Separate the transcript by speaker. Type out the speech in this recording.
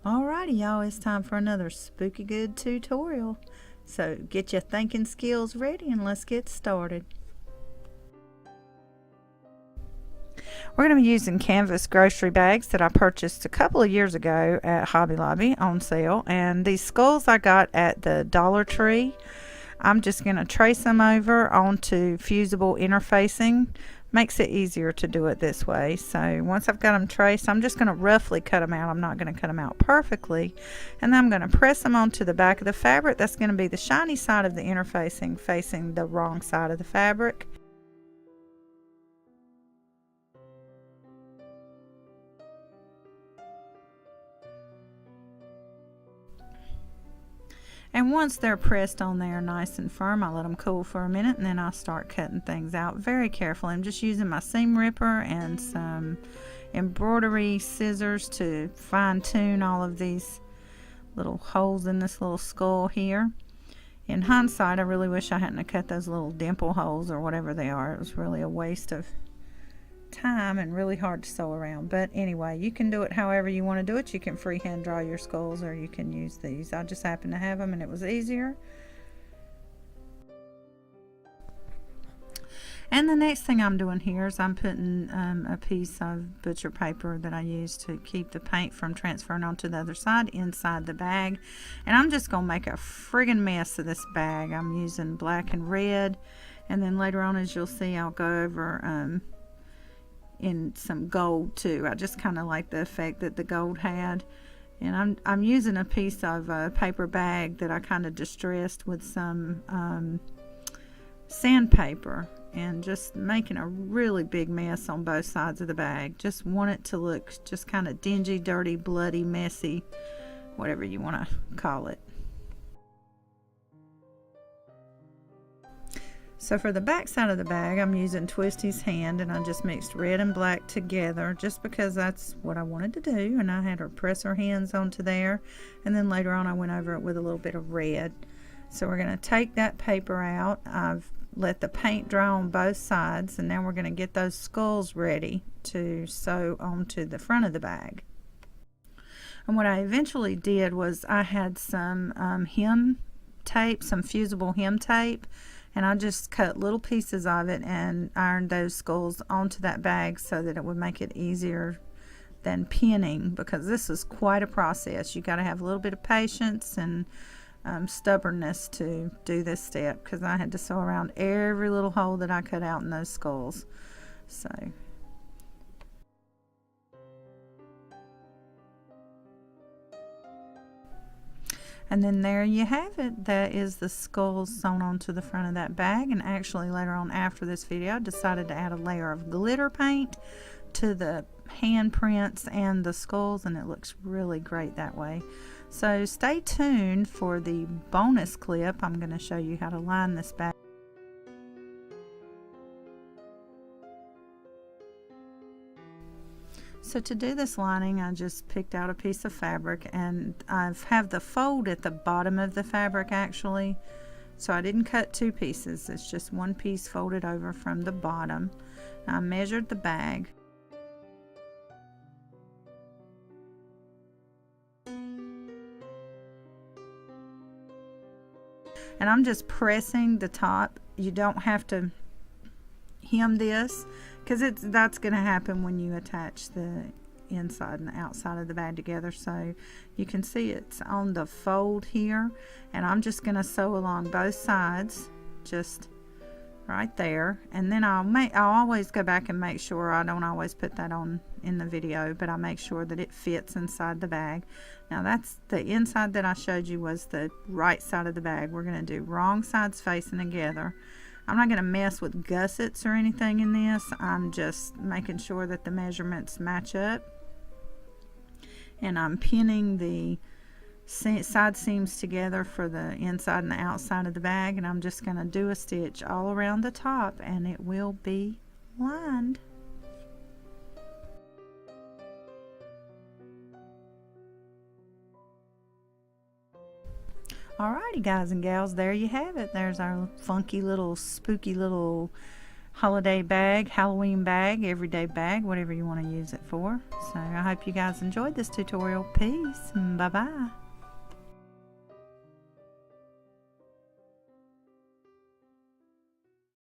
Speaker 1: Alrighty, y'all, it's time for another spooky good tutorial. So get your thinking skills ready and let's get started. We're going to be using canvas grocery bags that I purchased a couple of years ago at Hobby Lobby on sale. And these skulls I got at the Dollar Tree. I'm just going to trace them over onto fusible interfacing. Makes it easier to do it this way. So once I've got them traced, I'm just going to roughly cut them out. I'm not going to cut them out perfectly. And then I'm going to press them onto the back of the fabric. That's going to be the shiny side of the interfacing facing the wrong side of the fabric. And once they're pressed on there nice and firm, I let them cool for a minute and then I'll start cutting things out very carefully. I'm just using my seam ripper and some embroidery scissors to fine tune all of these little holes in this little skull here. In hindsight, I really wish I hadn't cut those little dimple holes or whatever they are. It was really a waste of time and really hard to sew around. But anyway, you can do it however you want to do it. You can freehand draw your skulls or you can use these. I just happened to have them and it was easier. And the next thing I'm doing here is I'm putting a piece of butcher paper that I use to keep the paint from transferring onto the other side inside the bag. And I'm just going to make a friggin' mess of this bag. I'm using black and red. And then later on, as you'll see, I'll go over in some gold too. I just kind of like the effect that the gold had. And I'm using a piece of paper bag that I kind of distressed with some sandpaper and just making a really big mess on both sides of the bag. Just want it to look just kind of dingy, dirty, bloody, messy, whatever you want to call it. So for the back side of the bag, I'm using Twisty's hand, and I just mixed red and black together just because that's what I wanted to do. And I had her press her hands onto there, and then later on I went over it with a little bit of red. So we're going to take that paper out. I've let the paint dry on both sides, and now we're going to get those skulls ready to sew onto the front of the bag. And what I eventually did was I had some hem tape, some fusible hem tape, and I just cut little pieces of it and ironed those skulls onto that bag so that it would make it easier than pinning, because this is quite a process. You got to have a little bit of patience and stubbornness to do this step, because I had to sew around every little hole that I cut out in those skulls. So and then there you have it. That is the skulls sewn onto the front of that bag. And actually later on after this video I decided to add a layer of glitter paint to the handprints and the skulls, and it looks really great that way. So stay tuned for the bonus clip. I'm going to show you how to line this bag. So to do this lining, I just picked out a piece of fabric, and I have the fold at the bottom of the fabric actually. So I didn't cut two pieces, it's just one piece folded over from the bottom. I measured the bag. And I'm just pressing the top. You don't have to hem this, because that's going to happen when you attach the inside and the outside of the bag together. So you can see it's on the fold here, and I'm just going to sew along both sides just right there. And then I'll always go back and make sure. I don't always put that on in the video, but I make sure that it fits inside the bag. Now that's the inside that I showed you was the right side of the bag. We're going to do wrong sides facing together. I'm not going to mess with gussets or anything in this. I'm just making sure that the measurements match up. And I'm pinning the side seams together for the inside and the outside of the bag. And I'm just going to do a stitch all around the top, and it will be lined. Alrighty guys and gals, there you have it. There's our funky little spooky little holiday bag, Halloween bag, everyday bag, whatever you want to use it for. So I hope you guys enjoyed this tutorial. Peace. Bye bye.